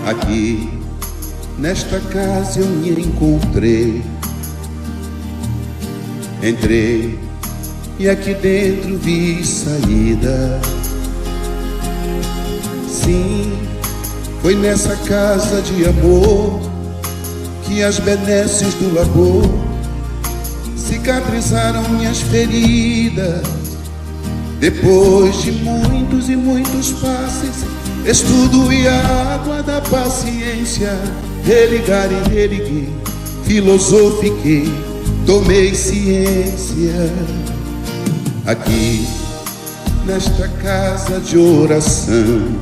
Aqui, nesta casa eu me encontrei. Entrei e aqui dentro vi saída. Sim, foi nessa casa de amor que as benesses do labor cicatrizaram minhas feridas. Depois de muitos e muitos passes, estudo e a água da paciência, religar e religuei, filosofiquei, tomei ciência. Aqui, nesta casa de oração,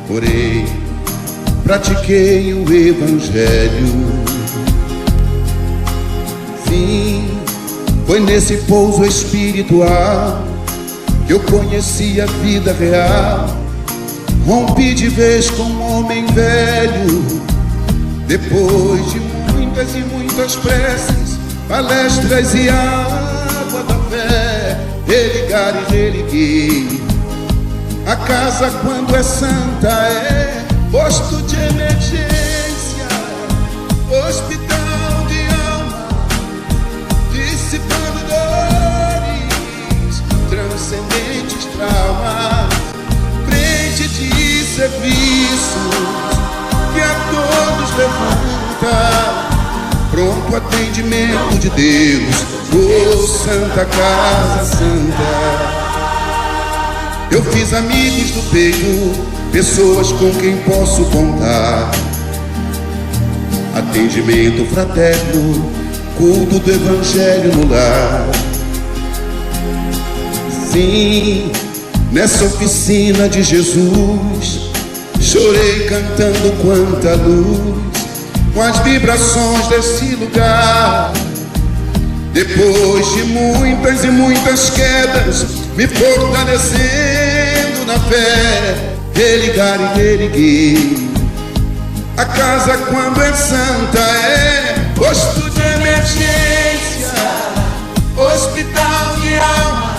orei, pratiquei o Evangelho. Sim, foi nesse pouso espiritual que eu conheci a vida real. Rompi de vez com um homem velho. Depois de muitas e muitas preces, palestras e água da fé, religar e religuei. A casa, quando é santa, é posto de emergência, hospital de alma, dissipando dores, transcendentes traumas, frente de serviços que a todos levanta, pronto atendimento de Deus, oh Santa Casa Santa. Eu fiz amigos do peito, pessoas com quem posso contar. Atendimento fraterno, culto do Evangelho no lar. Sim, nessa oficina de Jesus, chorei cantando quanta luz, com as vibrações desse lugar. Depois de muitas e muitas quedas, me fortalecendo na fé, religar e religuei. A casa, quando é santa, é posto de emergência, hospital de alma,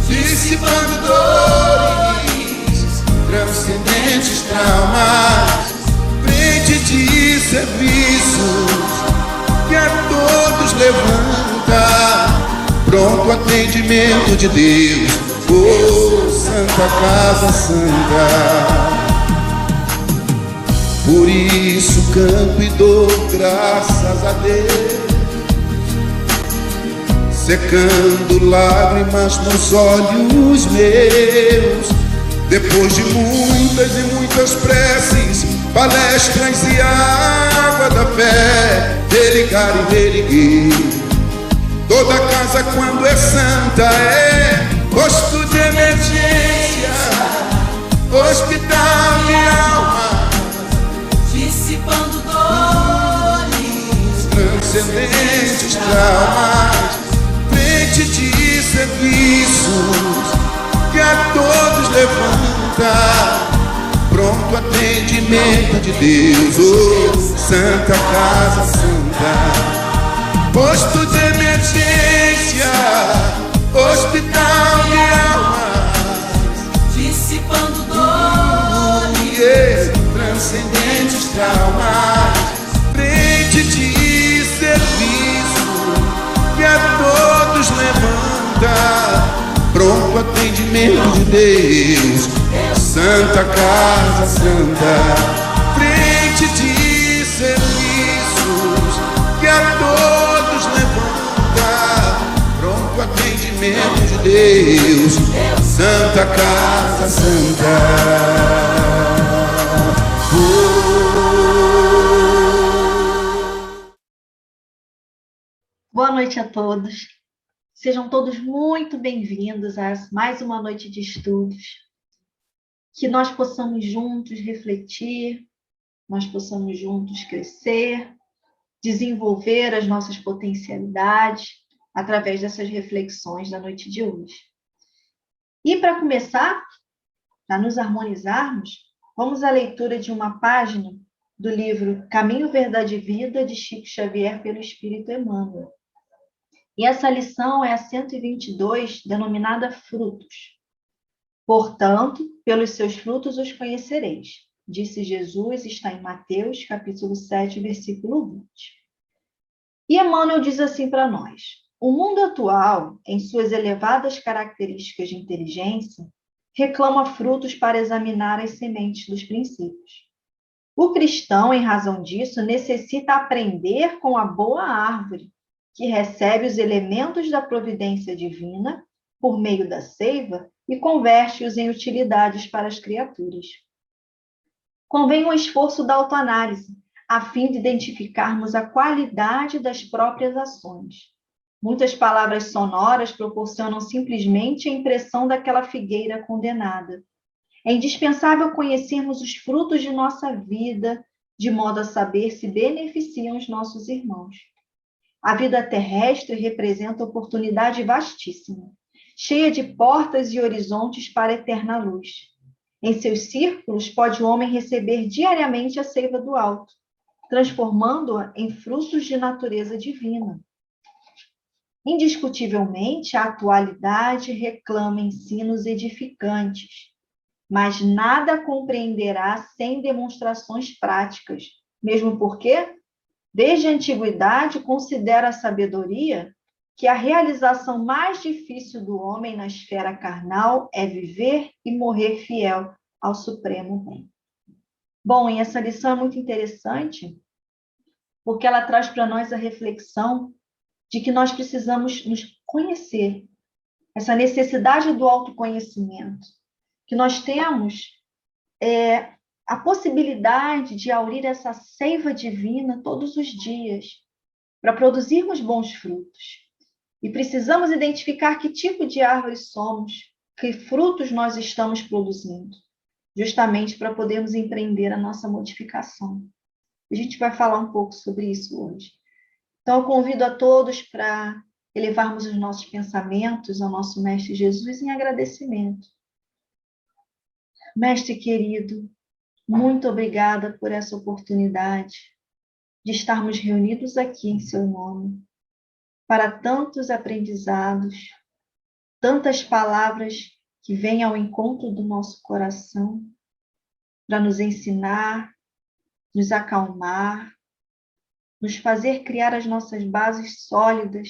dissipando dores, transcendentes traumas, frente de serviços que a todos levanta, pronto atendimento de Deus, oh Santa Casa Santa. Por isso canto e dou graças a Deus, secando lágrimas nos olhos meus. Depois de muitas e muitas preces, palestras e água da fé, religar e religuei. Toda casa, quando é santa, é posto de emergência, hospital de alma, dissipando dores, transcendentes traumas, frente de serviços que a todos levanta, pronto atendimento de Deus, oh Santa Casa Santa. Posto de emergência, hospital de almas, dissipando dores, transcendentes traumas, frente de serviço que a todos levanta, pronto atendimento de Deus, Santa Casa Santa. Frente de serviços que a todos levanta, pronto atendimento de Deus, Santa Casa Santa. Boa noite a todos. Sejam todos muito bem-vindos a mais uma noite de estudos. Que nós possamos juntos refletir, nós possamos juntos crescer, desenvolver as nossas potencialidades através dessas reflexões da noite de hoje. E para começar, para nos harmonizarmos, vamos à leitura de uma página do livro Caminho, Verdade e Vida, de Chico Xavier, pelo Espírito Emmanuel. E essa lição é a 122, denominada frutos. Portanto, pelos seus frutos os conhecereis, disse Jesus, está em Mateus, capítulo 7, versículo 20. E Emmanuel diz assim para nós: o mundo atual, em suas elevadas características de inteligência, reclama frutos para examinar as sementes dos princípios. O cristão, em razão disso, necessita aprender com a boa árvore, que recebe os elementos da providência divina por meio da seiva e converte-os em utilidades para as criaturas. Convém um esforço da autoanálise, a fim de identificarmos a qualidade das próprias ações. Muitas palavras sonoras proporcionam simplesmente a impressão daquela figueira condenada. É indispensável conhecermos os frutos de nossa vida, de modo a saber se beneficiam os nossos irmãos. A vida terrestre representa oportunidade vastíssima, cheia de portas e horizontes para a eterna luz. Em seus círculos pode o homem receber diariamente a seiva do alto, transformando-a em frutos de natureza divina. Indiscutivelmente, a atualidade reclama ensinos edificantes, mas nada compreenderá sem demonstrações práticas, mesmo porque, desde a antiguidade, considera a sabedoria que a realização mais difícil do homem na esfera carnal é viver e morrer fiel ao supremo bem. Bom, e essa lição é muito interessante, porque ela traz para nós a reflexão de que nós precisamos nos conhecer, essa necessidade do autoconhecimento, que nós temos a possibilidade de aurir essa seiva divina todos os dias, para produzirmos bons frutos. E precisamos identificar que tipo de árvore somos, que frutos nós estamos produzindo, justamente para podermos empreender a nossa modificação. A gente vai falar um pouco sobre isso hoje. Então, eu convido a todos para elevarmos os nossos pensamentos ao nosso Mestre Jesus em agradecimento. Mestre querido, muito obrigada por essa oportunidade de estarmos reunidos aqui em seu nome, para tantos aprendizados, tantas palavras que vêm ao encontro do nosso coração, para nos ensinar, nos acalmar, nos fazer criar as nossas bases sólidas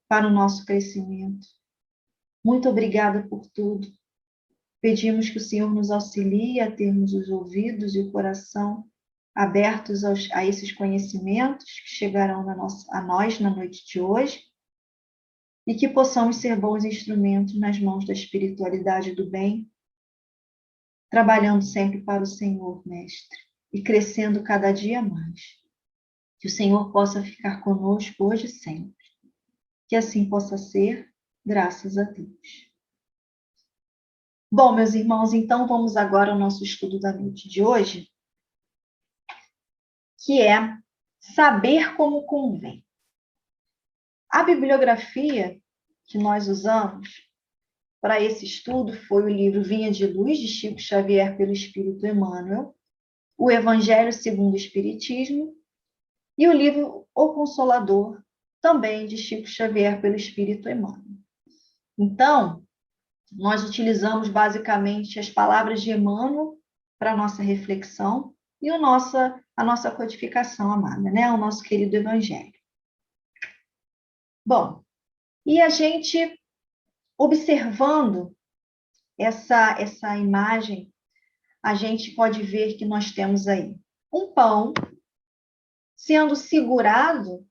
para o nosso crescimento. Muito obrigada por tudo. Pedimos que o Senhor nos auxilie a termos os ouvidos e o coração abertos a esses conhecimentos que chegarão a nós na noite de hoje e que possamos ser bons instrumentos nas mãos da espiritualidade do bem, trabalhando sempre para o Senhor, Mestre, e crescendo cada dia mais. Que o Senhor possa ficar conosco hoje e sempre. Que assim possa ser, graças a Deus. Bom, meus irmãos, então vamos agora ao nosso estudo da noite de hoje, que é saber como convém. A bibliografia que nós usamos para esse estudo foi o livro Vinha de Luz, de Chico Xavier, pelo Espírito Emmanuel, o Evangelho segundo o Espiritismo e o livro O Consolador, também de Chico Xavier, pelo Espírito Emmanuel. Então, nós utilizamos basicamente as palavras de Emmanuel para a nossa reflexão e a nossa codificação amada, né? O nosso querido Evangelho. Bom, e a gente, observando essa imagem, a gente pode ver que nós temos aí um pão sendo segurado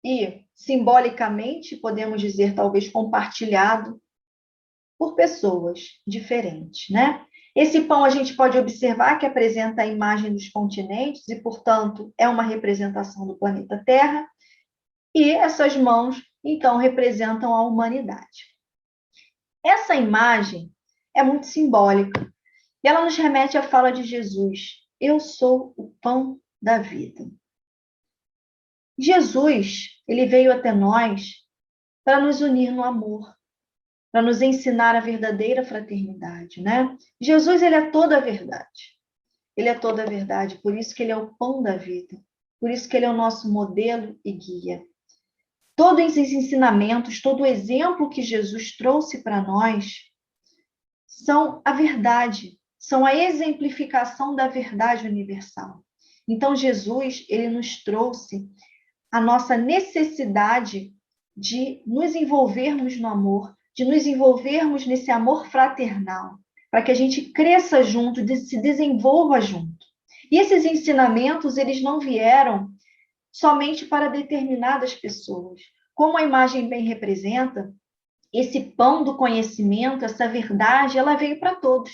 e, simbolicamente, podemos dizer, talvez, compartilhado por pessoas diferentes, né? Esse pão a gente pode observar que apresenta a imagem dos continentes e, portanto, é uma representação do planeta Terra, e essas mãos, então, representam a humanidade. Essa imagem é muito simbólica e ela nos remete à fala de Jesus: eu sou o pão da vida. Jesus, ele veio até nós para nos unir no amor, para nos ensinar a verdadeira fraternidade, né? Jesus, ele é toda a verdade. Ele é toda a verdade, por isso que ele é o pão da vida, por isso que ele é o nosso modelo e guia. Todos esses ensinamentos, todo o exemplo que Jesus trouxe para nós são a verdade, são a exemplificação da verdade universal. Então, Jesus, ele nos trouxe a nossa necessidade de nos envolvermos no amor, de nos envolvermos nesse amor fraternal, para que a gente cresça junto, se desenvolva junto. E esses ensinamentos, eles não vieram somente para determinadas pessoas. Como a imagem bem representa, esse pão do conhecimento, essa verdade, ela veio para todos,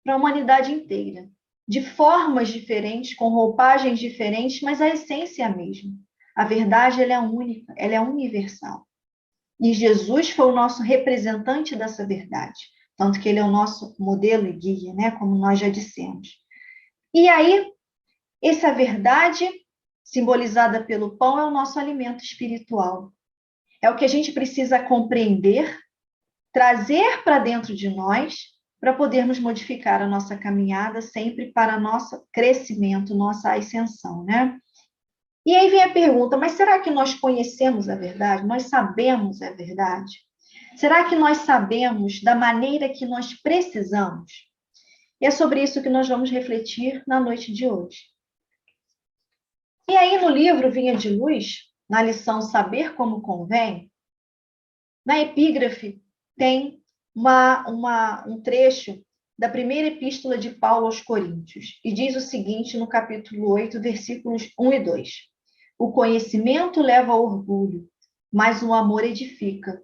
para a humanidade inteira, de formas diferentes, com roupagens diferentes, mas a essência é a mesma. A verdade, ela é única, ela é universal. E Jesus foi o nosso representante dessa verdade, tanto que ele é o nosso modelo e guia, né? Como nós já dissemos. E aí, essa verdade, simbolizada pelo pão, é o nosso alimento espiritual. É o que a gente precisa compreender, trazer para dentro de nós, para podermos modificar a nossa caminhada sempre para nosso crescimento, nossa ascensão, né? E aí vem a pergunta, mas será que nós conhecemos a verdade? Nós sabemos a verdade? Será que nós sabemos da maneira que nós precisamos? E é sobre isso que nós vamos refletir na noite de hoje. E aí no livro Vinha de Luz, na lição Saber Como Convém, na epígrafe tem um trecho da primeira epístola de Paulo aos Coríntios, e diz o seguinte no capítulo 8, versículos 1 e 2. O conhecimento leva ao orgulho, mas o amor edifica.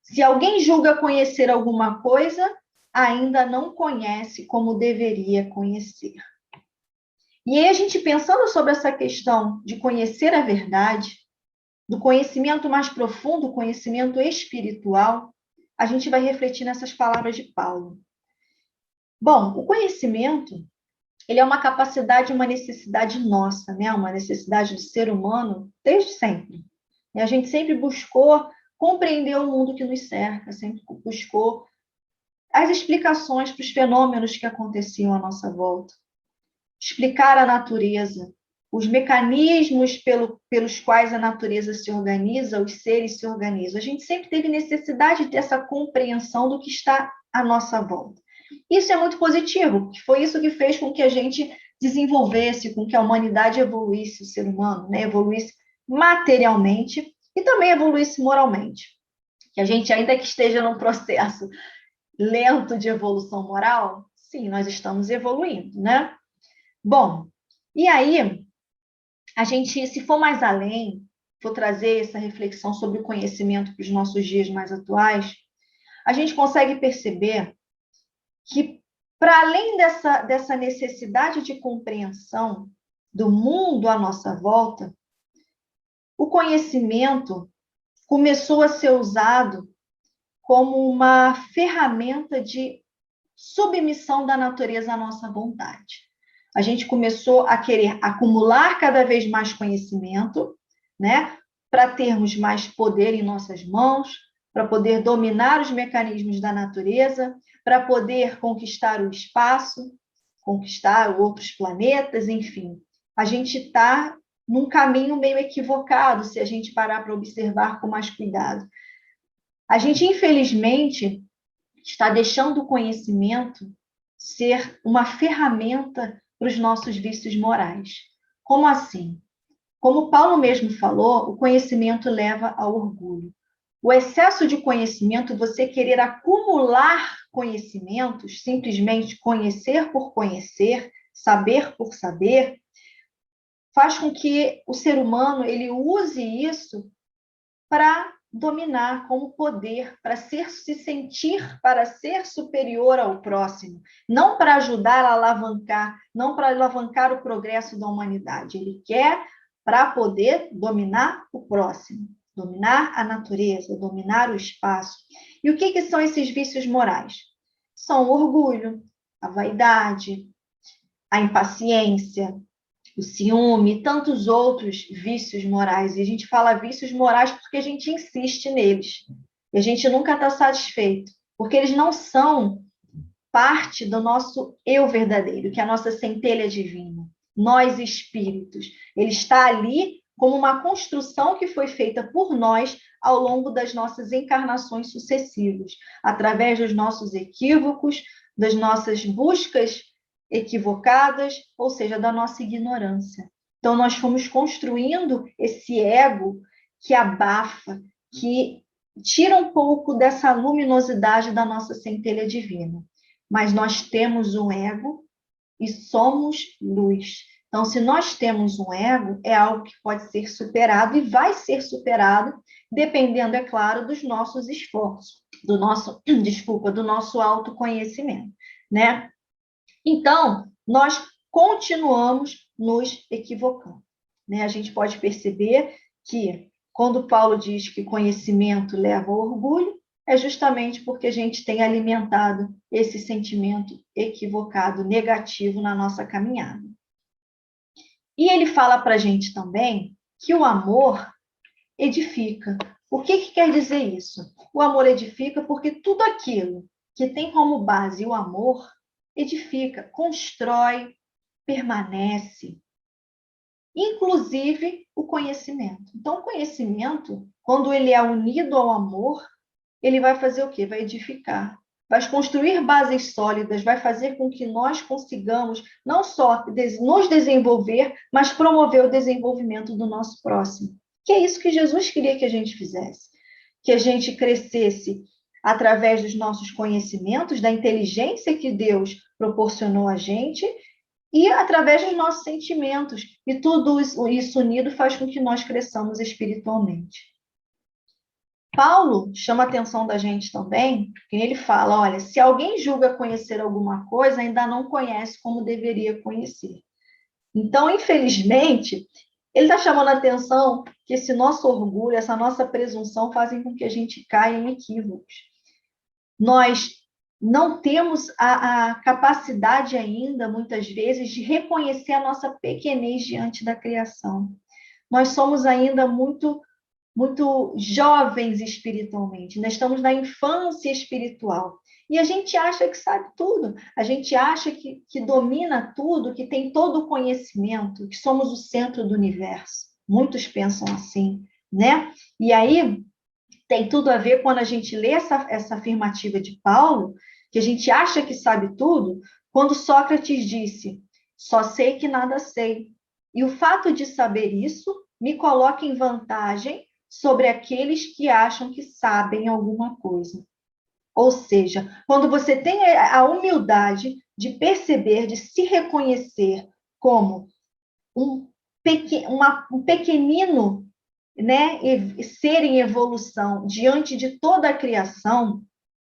Se alguém julga conhecer alguma coisa, ainda não conhece como deveria conhecer. E aí a gente pensando sobre essa questão de conhecer a verdade, do conhecimento mais profundo, o conhecimento espiritual, a gente vai refletir nessas palavras de Paulo. Bom, o conhecimento, ele é uma capacidade, uma necessidade nossa, né? Uma necessidade do ser humano desde sempre. E a gente sempre buscou compreender o mundo que nos cerca, sempre buscou as explicações para os fenômenos que aconteciam à nossa volta, explicar a natureza, os mecanismos pelos quais a natureza se organiza, os seres se organizam. A gente sempre teve necessidade dessa compreensão do que está à nossa volta. Isso é muito positivo, porque foi isso que fez com que a gente desenvolvesse, com que a humanidade evoluísse, o ser humano, né? Evoluísse materialmente e também evoluísse moralmente. Que a gente, ainda que esteja num processo lento de evolução moral, sim, nós estamos evoluindo, né? Bom, e aí, a gente, se for mais além, for trazer essa reflexão sobre o conhecimento para os nossos dias mais atuais, a gente consegue perceber que, para além dessa necessidade de compreensão do mundo à nossa volta, o conhecimento começou a ser usado como uma ferramenta de submissão da natureza à nossa vontade. A gente começou a querer acumular cada vez mais conhecimento, né, para termos mais poder em nossas mãos, para poder dominar os mecanismos da natureza, para poder conquistar o espaço, conquistar outros planetas, enfim. A gente está num caminho meio equivocado, se a gente parar para observar com mais cuidado. A gente, infelizmente, está deixando o conhecimento ser uma ferramenta para os nossos vícios morais. Como assim? Como Paulo mesmo falou, o conhecimento leva ao orgulho. O excesso de conhecimento, você querer acumular conhecimentos, simplesmente conhecer por conhecer, saber por saber, faz com que o ser humano ele use isso para dominar como poder, para se sentir, para ser superior ao próximo, não para ajudar a alavancar, não para alavancar o progresso da humanidade. Ele quer para poder dominar o próximo, dominar a natureza, dominar o espaço. E o que são esses vícios morais? São o orgulho, a vaidade, a impaciência, o ciúme e tantos outros vícios morais. E a gente fala vícios morais porque a gente insiste neles. E a gente nunca está satisfeito, porque eles não são parte do nosso eu verdadeiro, que é a nossa centelha divina. Nós, espíritos. Ele está ali como uma construção que foi feita por nós ao longo das nossas encarnações sucessivas, através dos nossos equívocos, das nossas buscas equivocadas, ou seja, da nossa ignorância. Então, nós fomos construindo esse ego que abafa, que tira um pouco dessa luminosidade da nossa centelha divina. Mas nós temos um ego e somos luz. Então, se nós temos um ego, é algo que pode ser superado e vai ser superado, dependendo, é claro, dos nossos esforços, do nosso autoconhecimento, né? Então, nós continuamos nos equivocando, né? A gente pode perceber que quando Paulo diz que conhecimento leva ao orgulho, é justamente porque a gente tem alimentado esse sentimento equivocado, negativo na nossa caminhada. E ele fala para a gente também que o amor edifica. O que quer dizer isso? O amor edifica porque tudo aquilo que tem como base o amor edifica, constrói, permanece, inclusive o conhecimento. Então, o conhecimento, quando ele é unido ao amor, ele vai fazer o quê? Vai edificar, vai construir bases sólidas, vai fazer com que nós consigamos não só nos desenvolver, mas promover o desenvolvimento do nosso próximo. Que é isso que Jesus queria que a gente fizesse, que a gente crescesse através dos nossos conhecimentos, da inteligência que Deus proporcionou a gente, e através dos nossos sentimentos. E tudo isso unido faz com que nós cresçamos espiritualmente. Paulo chama a atenção da gente também, porque ele fala, olha, se alguém julga conhecer alguma coisa, ainda não conhece como deveria conhecer. Então, infelizmente, ele está chamando a atenção que esse nosso orgulho, essa nossa presunção fazem com que a gente caia em equívocos. Nós não temos a capacidade ainda, muitas vezes, de reconhecer a nossa pequenez diante da criação. Nós somos ainda muito jovens espiritualmente, nós estamos na infância espiritual. E a gente acha que sabe tudo, a gente acha que domina tudo, que tem todo o conhecimento, que somos o centro do universo. Muitos pensam assim, né? E aí tem tudo a ver quando a gente lê essa afirmativa de Paulo, que a gente acha que sabe tudo, quando Sócrates disse, só sei que nada sei. E o fato de saber isso me coloca em vantagem sobre aqueles que acham que sabem alguma coisa. Ou seja, quando você tem a humildade de perceber, de se reconhecer como um pequenino, né, ser em evolução diante de toda a criação,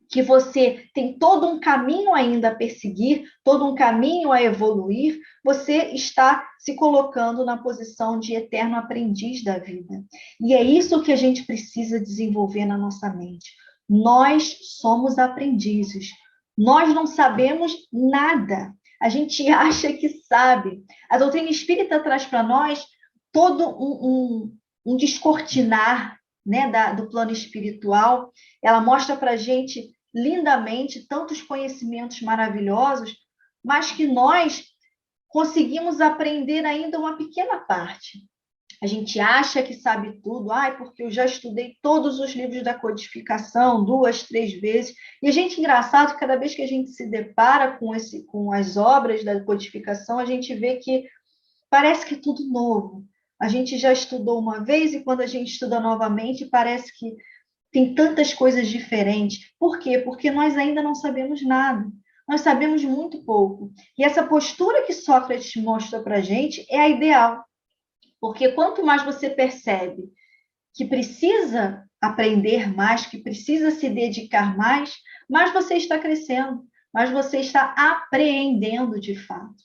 que você tem todo um caminho ainda a perseguir, todo um caminho a evoluir, você está se colocando na posição de eterno aprendiz da vida. E é isso que a gente precisa desenvolver na nossa mente. Nós somos aprendizes. Nós não sabemos nada. A gente acha que sabe. A doutrina espírita traz para nós todo um descortinar, né, do plano espiritual. Ela mostra para a gente lindamente tantos conhecimentos maravilhosos, mas que nós conseguimos aprender ainda uma pequena parte. A gente acha que sabe tudo, porque eu já estudei todos os livros da codificação 2, 3 vezes. E a gente, engraçado, cada vez que a gente se depara com as obras da codificação, a gente vê que parece que é tudo novo. A gente já estudou uma vez e quando a gente estuda novamente, parece que tem tantas coisas diferentes. Por quê? Porque nós ainda não sabemos nada. Nós sabemos muito pouco. E essa postura que Sócrates mostra para a gente é a ideal. Porque quanto mais você percebe que precisa aprender mais, que precisa se dedicar mais você está crescendo, mais você está apreendendo de fato.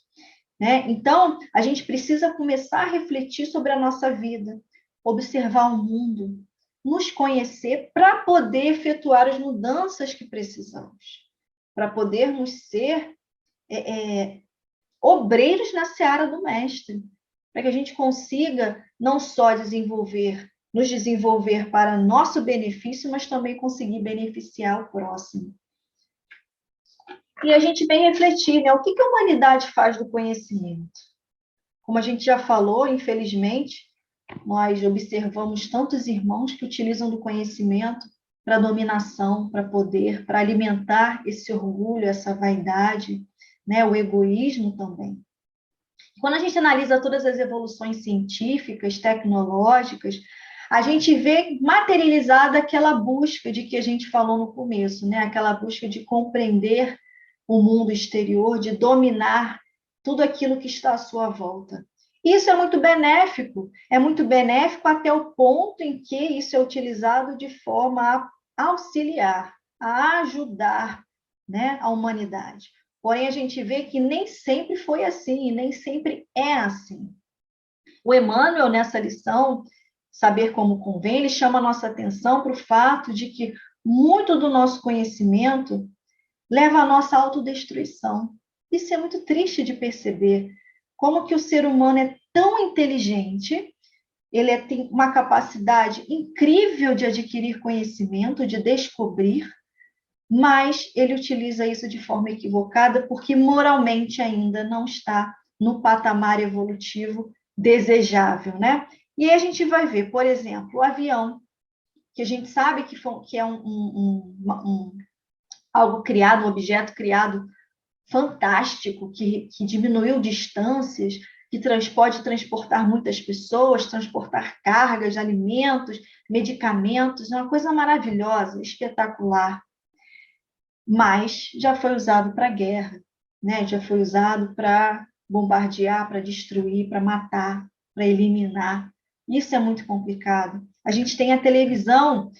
Né? Então, a gente precisa começar a refletir sobre a nossa vida, observar o mundo, nos conhecer para poder efetuar as mudanças que precisamos, para podermos ser obreiros na seara do mestre, para que a gente consiga não só nos desenvolver para nosso benefício, mas também conseguir beneficiar o próximo. E a gente vem refletir, né? O que a humanidade faz do conhecimento? Como a gente já falou, infelizmente, nós observamos tantos irmãos que utilizam do conhecimento para dominação, para poder, para alimentar esse orgulho, essa vaidade, né? O egoísmo também. Quando a gente analisa todas as evoluções científicas, tecnológicas, a gente vê materializada aquela busca de que a gente falou no começo, né? Aquela busca de compreender o mundo exterior, de dominar tudo aquilo que está à sua volta. Isso é muito benéfico até o ponto em que isso é utilizado de forma a auxiliar, a ajudar, né, a humanidade. Porém, a gente vê que nem sempre foi assim, nem sempre é assim. O Emmanuel, nessa lição, Saber Como Convém, ele chama a nossa atenção para o fato de que muito do nosso conhecimento leva à nossa autodestruição. Isso é muito triste de perceber, como que o ser humano é tão inteligente, ele tem uma capacidade incrível de adquirir conhecimento, de descobrir, mas ele utiliza isso de forma equivocada, porque moralmente ainda não está no patamar evolutivo desejável, né? E aí a gente vai ver, por exemplo, o avião, que a gente sabe que é algo criado, um objeto criado fantástico, que diminuiu distâncias, que pode transportar muitas pessoas, transportar cargas, alimentos, medicamentos, é uma coisa maravilhosa, espetacular. Mas já foi usado para guerra, né? Já foi usado para bombardear, para destruir, para matar, para eliminar. Isso é muito complicado. A gente tem a televisão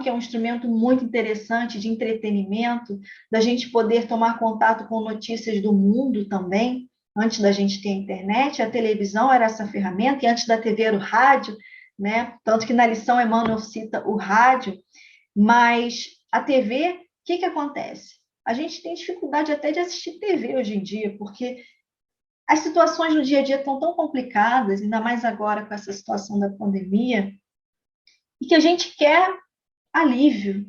que é um instrumento muito interessante de entretenimento, da gente poder tomar contato com notícias do mundo também. Antes da gente ter a internet, a televisão era essa ferramenta, e antes da TV era o rádio, né? Tanto que na lição Emmanuel cita o rádio, mas a TV, o que acontece? A gente tem dificuldade até de assistir TV hoje em dia, porque as situações no dia a dia estão tão complicadas, ainda mais agora com essa situação da pandemia, e que a gente quer alívio,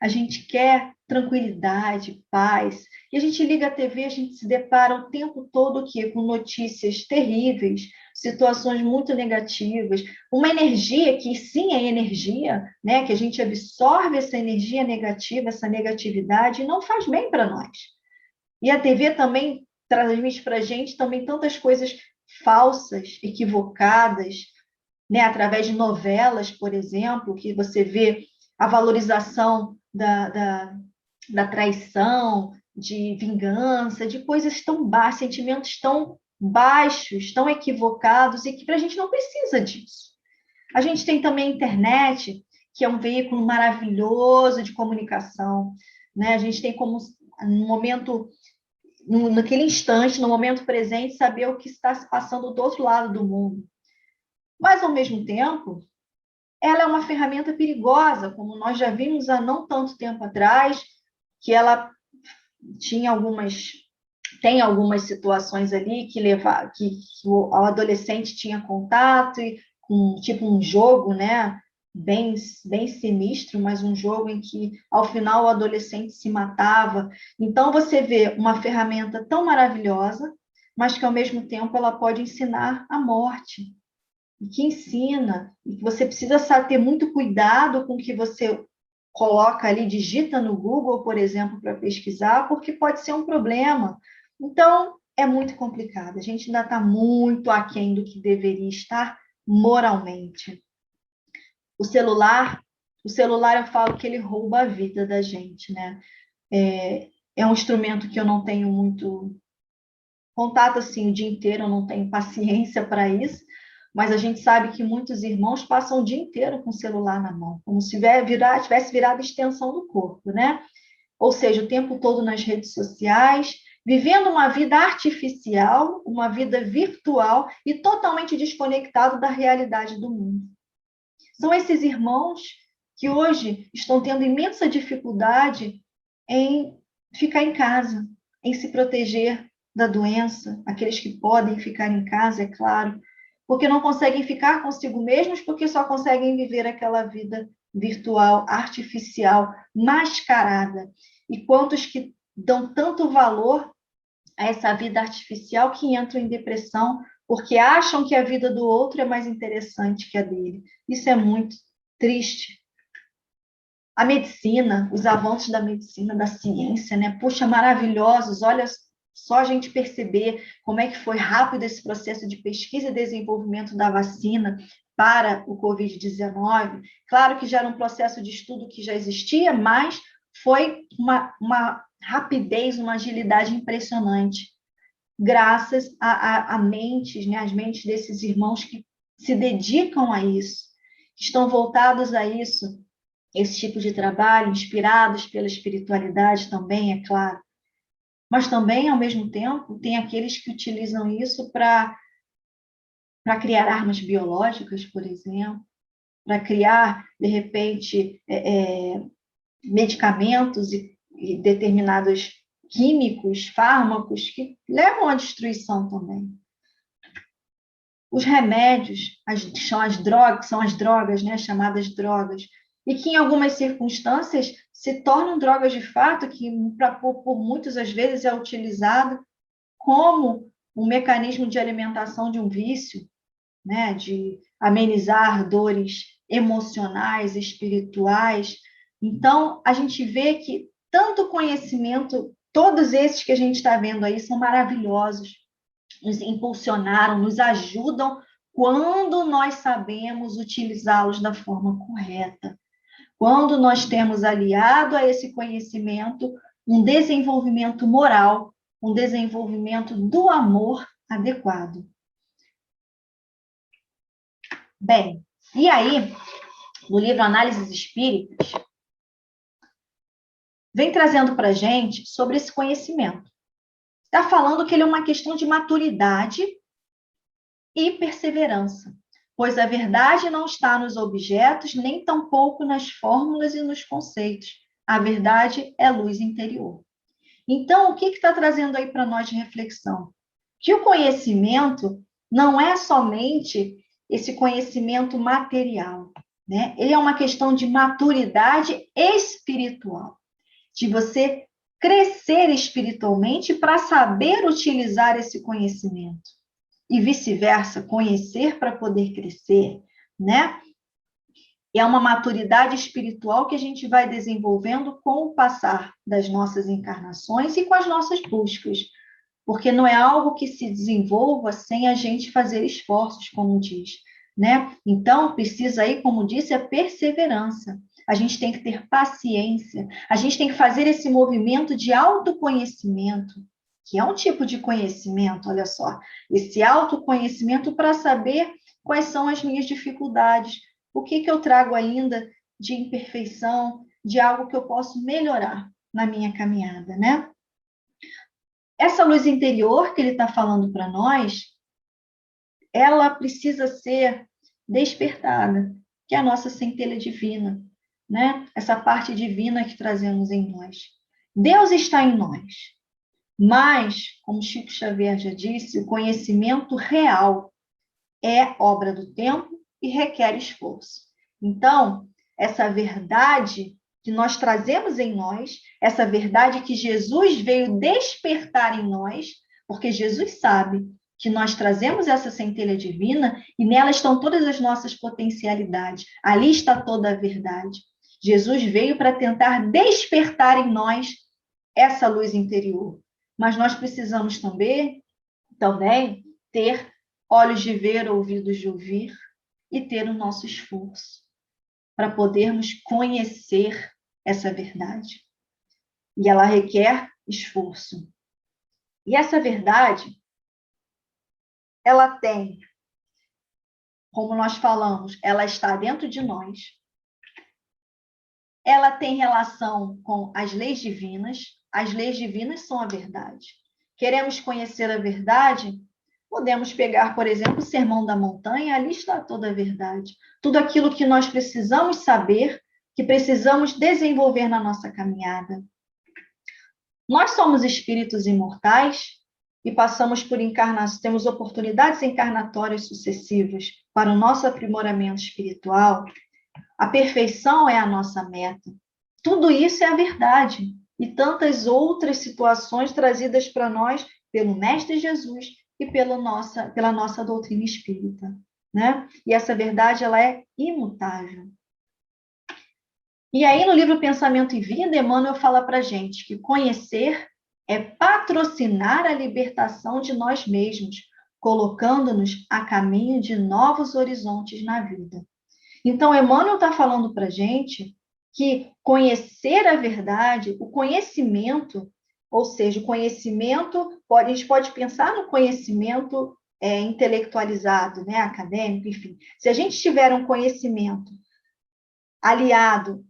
a gente quer tranquilidade, paz, e a gente liga a TV, a gente se depara o tempo todo com notícias terríveis, situações muito negativas, uma energia que sim é energia, né, que a gente absorve essa energia negativa, essa negatividade, e não faz bem para nós. E a TV também transmite para a gente também tantas coisas falsas, equivocadas, né, através de novelas, por exemplo, que você vê a valorização da traição, de vingança, de coisas tão baixas, sentimentos tão baixos, tão equivocados, e que para a gente não precisa disso. A gente tem também a internet, que é um veículo maravilhoso de comunicação, né? A gente tem como, no momento, naquele instante, no momento presente, saber o que está se passando do outro lado do mundo. Mas, ao mesmo tempo, ela é uma ferramenta perigosa, como nós já vimos há não tanto tempo atrás, que ela tem algumas situações ali que o adolescente tinha contato com tipo um jogo, né, bem sinistro, mas um jogo em que ao final o adolescente se matava. Então você vê uma ferramenta tão maravilhosa, mas que ao mesmo tempo ela pode ensinar a morte. E que ensina, e que você precisa ter muito cuidado com o que você coloca ali, digita no Google, por exemplo, para pesquisar, porque pode ser um problema. Então, é muito complicado. A gente ainda está muito aquém do que deveria estar moralmente. O celular eu falo que ele rouba a vida da gente, né? É um instrumento que eu não tenho muito contato assim o dia inteiro, eu não tenho paciência para isso, mas a gente sabe que muitos irmãos passam o dia inteiro com o celular na mão, como se tivesse virado extensão do corpo, né? Ou seja, o tempo todo nas redes sociais, vivendo uma vida artificial, uma vida virtual e totalmente desconectado da realidade do mundo. São esses irmãos que hoje estão tendo imensa dificuldade em ficar em casa, em se proteger da doença, aqueles que podem ficar em casa, é claro, porque não conseguem ficar consigo mesmos, porque só conseguem viver aquela vida virtual, artificial, mascarada. E quantos que dão tanto valor a essa vida artificial que entram em depressão porque acham que a vida do outro é mais interessante que a dele. Isso é muito triste. A medicina, os avanços da medicina, da ciência, né? Puxa, maravilhosos. Olha só a gente perceber como é que foi rápido esse processo de pesquisa e desenvolvimento da vacina para o Covid-19. Claro que já era um processo de estudo que já existia, mas foi uma rapidez, uma agilidade impressionante, graças a mentes, né? As mentes desses irmãos que se dedicam a isso, que estão voltados a isso, esse tipo de trabalho, inspirados pela espiritualidade também, é claro. Mas também, ao mesmo tempo, tem aqueles que utilizam isso para criar armas biológicas, por exemplo, para criar, de repente, medicamentos e determinados químicos, fármacos, que levam à destruição também. Os remédios, são as drogas, né, chamadas drogas, e que em algumas circunstâncias se tornam drogas de fato, que por muitas às vezes é utilizado como um mecanismo de alimentação de um vício, né, de amenizar dores emocionais, espirituais. Então, a gente vê que tanto conhecimento, todos esses que a gente está vendo aí são maravilhosos, nos impulsionaram, nos ajudam quando nós sabemos utilizá-los da forma correta. Quando nós temos aliado a esse conhecimento um desenvolvimento moral, um desenvolvimento do amor adequado. Bem, e aí, no livro Análises Espíritas, vem trazendo para a gente sobre esse conhecimento. Está falando que ele é uma questão de maturidade e perseverança, pois a verdade não está nos objetos, nem tampouco nas fórmulas e nos conceitos. A verdade é luz interior. Então, o que está trazendo aí para nós de reflexão? Que o conhecimento não é somente esse conhecimento material, né? Ele é uma questão de maturidade espiritual, de você crescer espiritualmente para saber utilizar esse conhecimento. E vice-versa, conhecer para poder crescer, né? É uma maturidade espiritual que a gente vai desenvolvendo com o passar das nossas encarnações e com as nossas buscas, porque não é algo que se desenvolva sem a gente fazer esforços, como diz, né? Então, precisa aí, como disse, a perseverança. A gente tem que ter paciência, a gente tem que fazer esse movimento de autoconhecimento, que é um tipo de conhecimento, olha só, esse autoconhecimento para saber quais são as minhas dificuldades, o que eu trago ainda de imperfeição, de algo que eu posso melhorar na minha caminhada, né? Essa luz interior que ele está falando para nós, ela precisa ser despertada, que é a nossa centelha divina, né? Essa parte divina que trazemos em nós. Deus está em nós. Mas, como Chico Xavier já disse, o conhecimento real é obra do tempo e requer esforço. Então, essa verdade que nós trazemos em nós, essa verdade que Jesus veio despertar em nós, porque Jesus sabe que nós trazemos essa centelha divina e nela estão todas as nossas potencialidades. Ali está toda a verdade. Jesus veio para tentar despertar em nós essa luz interior. Mas nós precisamos também ter olhos de ver, ouvidos de ouvir e ter o nosso esforço para podermos conhecer essa verdade. E ela requer esforço. E essa verdade, ela tem, como nós falamos, ela está dentro de nós. Ela tem relação com as leis divinas. As leis divinas são a verdade. Queremos conhecer a verdade? Podemos pegar, por exemplo, o Sermão da Montanha, ali está toda a verdade. Tudo aquilo que nós precisamos saber, que precisamos desenvolver na nossa caminhada. Nós somos espíritos imortais e passamos por encarnações, temos oportunidades encarnatórias sucessivas para o nosso aprimoramento espiritual. A perfeição é a nossa meta. Tudo isso é a verdade. E tantas outras situações trazidas para nós pelo Mestre Jesus, e pela nossa doutrina espírita, né? E essa verdade, ela é imutável. E aí, no livro Pensamento e Vida, Emmanuel fala para a gente que conhecer é patrocinar a libertação de nós mesmos, colocando-nos a caminho de novos horizontes na vida. Então, Emmanuel está falando para a gente que conhecer a verdade, o conhecimento, ou seja, o conhecimento, a gente pode pensar no conhecimento intelectualizado, né, acadêmico, enfim. Se a gente tiver um conhecimento aliado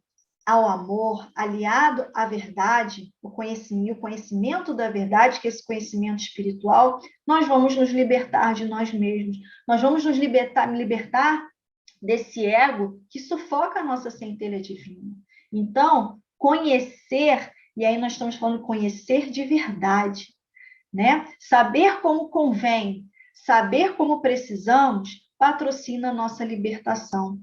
ao amor, aliado à verdade, o conhecimento da verdade, que é esse conhecimento espiritual, nós vamos nos libertar de nós mesmos, nós vamos nos libertar desse ego que sufoca a nossa centelha divina. Então, conhecer, e aí nós estamos falando conhecer de verdade, né? Saber como convém, saber como precisamos, patrocina a nossa libertação,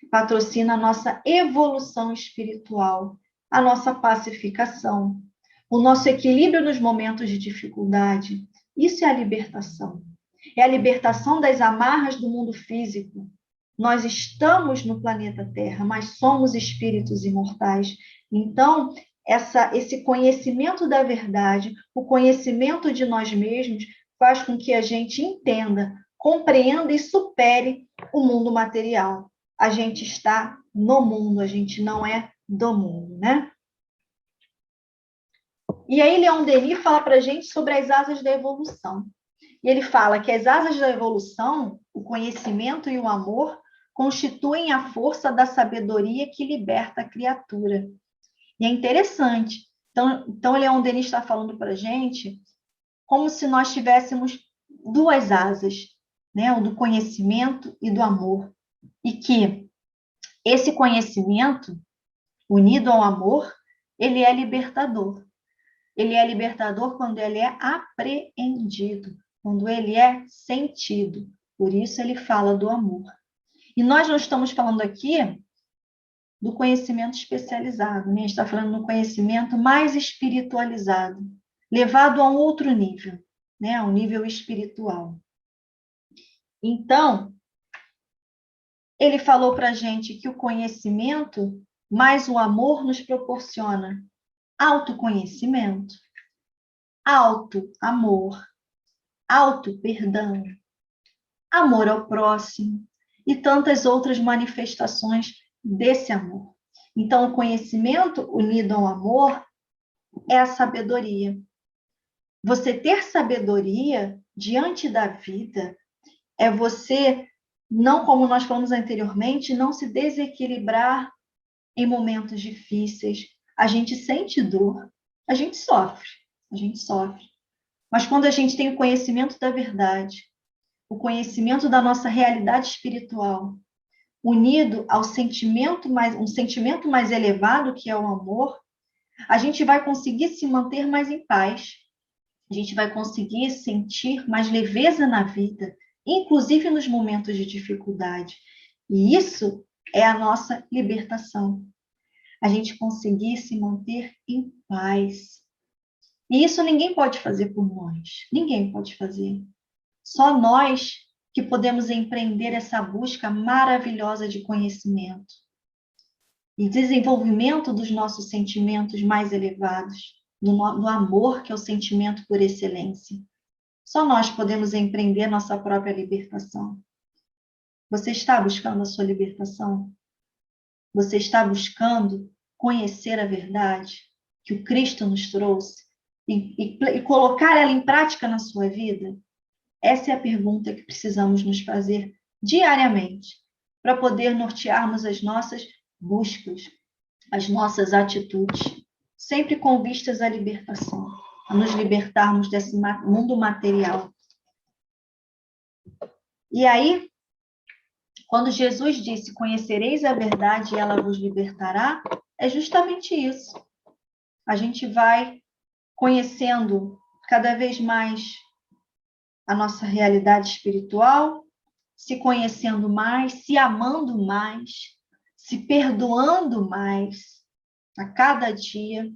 patrocina a nossa evolução espiritual, a nossa pacificação, o nosso equilíbrio nos momentos de dificuldade. Isso é a libertação. É a libertação das amarras do mundo físico. Nós estamos no planeta Terra, mas somos espíritos imortais. Então, esse conhecimento da verdade, o conhecimento de nós mesmos, faz com que a gente entenda, compreenda e supere o mundo material. A gente está no mundo, a gente não é do mundo, né? E aí, Leon Denis fala para a gente sobre as asas da evolução. E ele fala que as asas da evolução, o conhecimento e o amor, constituem a força da sabedoria que liberta a criatura. E é interessante. Então Leon Denis está falando para a gente como se nós tivéssemos duas asas, né? O do conhecimento e do amor. E que esse conhecimento, unido ao amor, ele é libertador. Ele é libertador quando ele é apreendido, quando ele é sentido. Por isso ele fala do amor. E nós não estamos falando aqui do conhecimento especializado, né? A gente está falando do conhecimento mais espiritualizado, levado a um outro nível, né? A um nível espiritual. Então, ele falou para a gente que o conhecimento mais o amor nos proporciona autoconhecimento, auto-amor, auto-perdão, amor ao próximo e tantas outras manifestações desse amor. Então, o conhecimento unido ao amor é a sabedoria. Você ter sabedoria diante da vida é você, não como nós falamos anteriormente, não se desequilibrar em momentos difíceis. A gente sente dor, a gente sofre. Mas quando a gente tem o conhecimento da verdade, o conhecimento da nossa realidade espiritual, unido ao um sentimento mais elevado, que é o amor, a gente vai conseguir se manter mais em paz. A gente vai conseguir sentir mais leveza na vida, inclusive nos momentos de dificuldade. E isso é a nossa libertação. A gente conseguir se manter em paz. E isso ninguém pode fazer por nós. Ninguém pode fazer. Só nós que podemos empreender essa busca maravilhosa de conhecimento e desenvolvimento dos nossos sentimentos mais elevados, do amor, que é o sentimento por excelência. Só nós podemos empreender nossa própria libertação. Você está buscando a sua libertação? Você está buscando conhecer a verdade que o Cristo nos trouxe e colocar ela em prática na sua vida? Essa é a pergunta que precisamos nos fazer diariamente, para poder nortearmos as nossas buscas, as nossas atitudes, sempre com vistas à libertação, a nos libertarmos desse mundo material. E aí, quando Jesus disse, conhecereis a verdade e ela vos libertará, é justamente isso. A gente vai conhecendo cada vez mais a nossa realidade espiritual, se conhecendo mais, se amando mais, se perdoando mais a cada dia.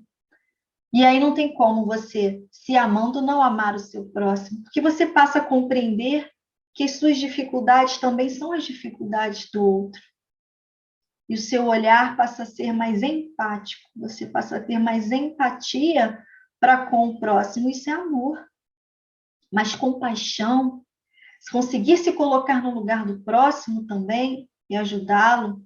E aí não tem como você, se amando, não amar o seu próximo, porque você passa a compreender que as suas dificuldades também são as dificuldades do outro. E o seu olhar passa a ser mais empático, você passa a ter mais empatia para com o próximo, isso é amor. Mas compaixão, se conseguir se colocar no lugar do próximo também e ajudá-lo,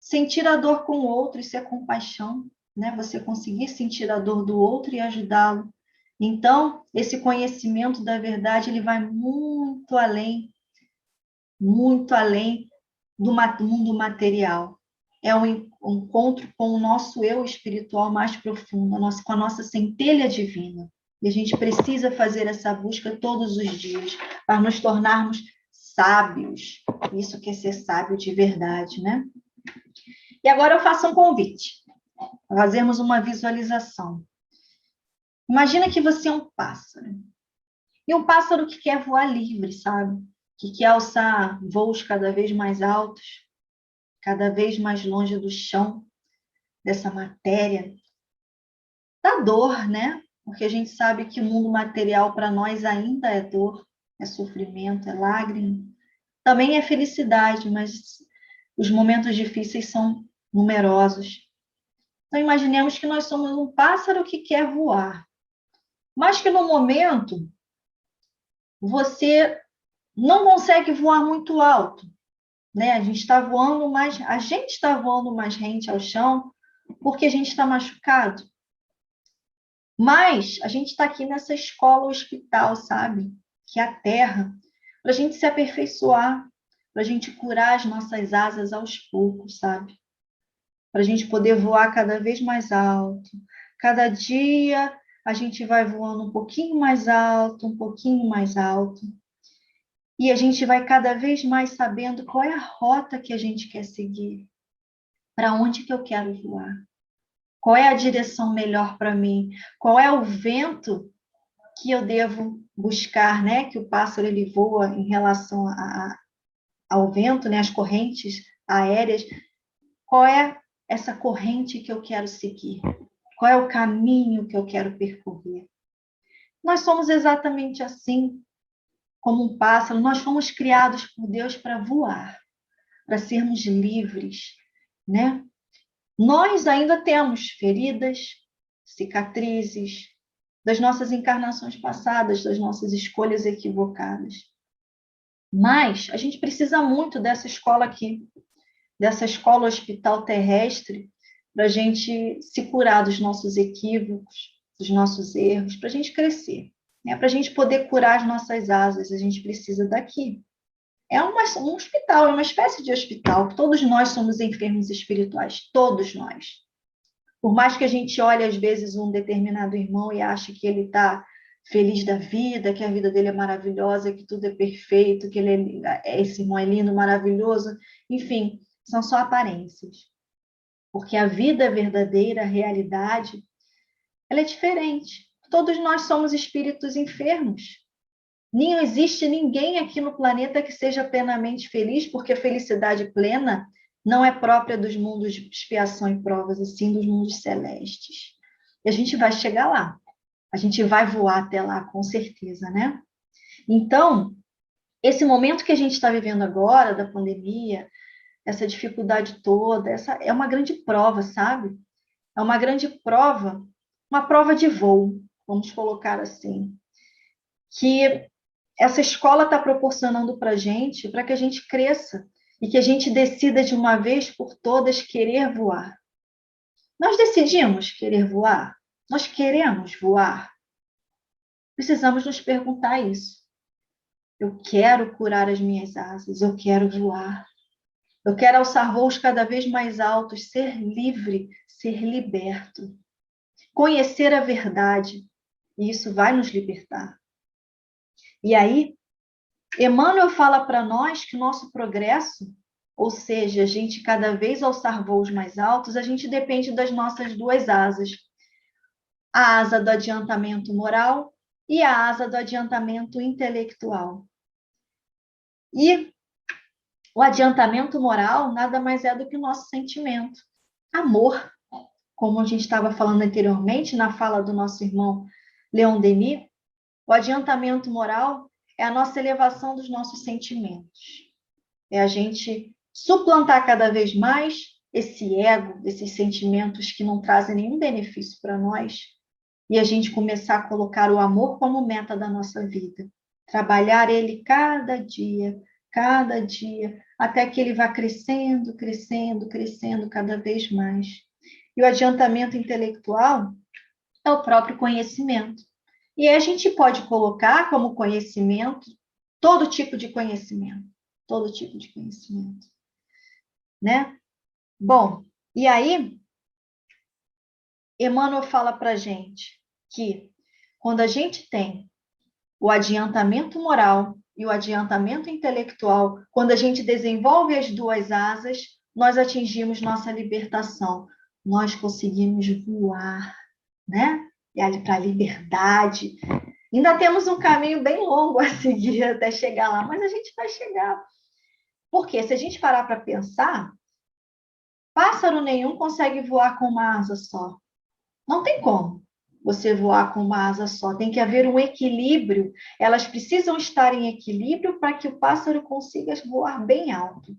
sentir a dor com o outro, isso é compaixão, né? Você conseguir sentir a dor do outro e ajudá-lo. Então, esse conhecimento da verdade, ele vai muito além do mundo material. É um encontro com o nosso eu espiritual mais profundo, com a nossa centelha divina. E a gente precisa fazer essa busca todos os dias, para nos tornarmos sábios. Isso que é ser sábio de verdade, né? E agora eu faço um convite, para fazermos uma visualização. Imagina que você é um pássaro. E um pássaro que quer voar livre, sabe? Que quer alçar voos cada vez mais altos, cada vez mais longe do chão, dessa matéria, da dor, né? Porque a gente sabe que o mundo material para nós ainda é dor, é sofrimento, é lágrima. Também é felicidade, mas os momentos difíceis são numerosos. Então, imaginemos que nós somos um pássaro que quer voar, mas que no momento você não consegue voar muito alto, né? A gente está voando mais rente ao chão porque a gente está machucado. Mas a gente está aqui nessa escola hospital, sabe? Que é a Terra, para a gente se aperfeiçoar, para a gente curar as nossas asas aos poucos, sabe? Para a gente poder voar cada vez mais alto. Cada dia a gente vai voando um pouquinho mais alto, um pouquinho mais alto. E a gente vai cada vez mais sabendo qual é a rota que a gente quer seguir. Para onde que eu quero voar? Qual é a direção melhor para mim? Qual é o vento que eu devo buscar, né? Que o pássaro ele voa em relação ao vento, né? As correntes aéreas. Qual é essa corrente que eu quero seguir? Qual é o caminho que eu quero percorrer? Nós somos exatamente assim, como um pássaro. Nós fomos criados por Deus para voar, para sermos livres, né? Nós ainda temos feridas, cicatrizes das nossas encarnações passadas, das nossas escolhas equivocadas. Mas a gente precisa muito dessa escola aqui, dessa escola hospital terrestre, para a gente se curar dos nossos equívocos, dos nossos erros, para a gente crescer. Né? Para a gente poder curar as nossas asas, a gente precisa daqui. É um hospital, é uma espécie de hospital. Todos nós somos enfermos espirituais, todos nós. Por mais que a gente olhe, às vezes, um determinado irmão e ache que ele está feliz da vida, que a vida dele é maravilhosa, que tudo é perfeito, que esse irmão é lindo, maravilhoso, enfim, são só aparências. Porque a vida verdadeira, a realidade, ela é diferente. Todos nós somos espíritos enfermos. Não existe ninguém aqui no planeta que seja plenamente feliz, porque a felicidade plena não é própria dos mundos de expiação e provas, assim dos mundos celestes. E a gente vai chegar lá. A gente vai voar até lá, com certeza, né? Então, esse momento que a gente está vivendo agora, da pandemia, essa dificuldade toda, essa é uma grande prova, sabe? É uma grande prova, uma prova de voo, vamos colocar assim, que essa escola está proporcionando para que a gente cresça e que a gente decida de uma vez por todas querer voar. Nós decidimos querer voar? Nós queremos voar? Precisamos nos perguntar isso. Eu quero curar as minhas asas, eu quero voar. Eu quero alçar voos cada vez mais altos, ser livre, ser liberto. Conhecer a verdade, e isso vai nos libertar. E aí, Emmanuel fala para nós que o nosso progresso, ou seja, a gente cada vez alçar voos mais altos, a gente depende das nossas duas asas. A asa do adiantamento moral e a asa do adiantamento intelectual. E o adiantamento moral nada mais é do que o nosso sentimento. Amor. como a gente estava falando anteriormente, na fala do nosso irmão Leon Denis, o adiantamento moral é a nossa elevação dos nossos sentimentos. É a gente suplantar cada vez mais esse ego, esses sentimentos que não trazem nenhum benefício para nós, e a gente começar a colocar o amor como meta da nossa vida. Trabalhar ele cada dia, até que ele vá crescendo, crescendo, crescendo cada vez mais. E o adiantamento intelectual é o próprio conhecimento. E aí a gente pode colocar como conhecimento todo tipo de conhecimento, né? Bom, e aí Emmanuel fala para a gente que quando a gente tem o adiantamento moral e o adiantamento intelectual, quando a gente desenvolve as duas asas, nós atingimos nossa libertação, nós conseguimos voar, né? E para a liberdade. Ainda temos um caminho bem longo a seguir até chegar lá, mas a gente vai chegar. Porque se a gente parar para pensar, pássaro nenhum consegue voar com uma asa só. Não tem como você voar com uma asa só. Tem que haver um equilíbrio. Elas precisam estar em equilíbrio para que o pássaro consiga voar bem alto.